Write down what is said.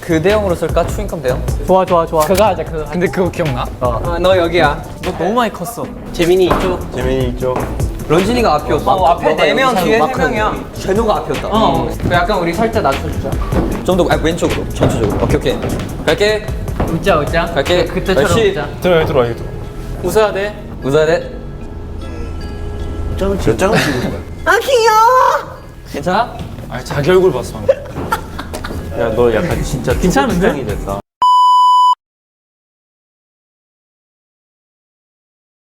그 대형으로 쓸까? 추인컴 대형? 좋아 좋아 좋아. 그거 하자 그거. 근데 그거 기억나? 너 여기야. 너 너무 많이 컸어. 재민이 이쪽. 재민이 있죠? 런쥔이가 앞이었어. 앞에 4명, 뒤에 3명이야. 제노가 앞이었다. 그 약간 우리 살짝 낮춰주자. 좀 더 왼쪽으로, 전체적으로. 오케이. 갈게. 웃자 웃자. 갈게. 그때처럼 다시. 웃자. 들어 여기 들어. 웃어야 돼. 웃어야 돼. 몇 장을 찍은 거야? 괜찮아? 아니 자기 얼굴 봤어. 야 너 약간 진짜 괜찮은데? 이 됐다.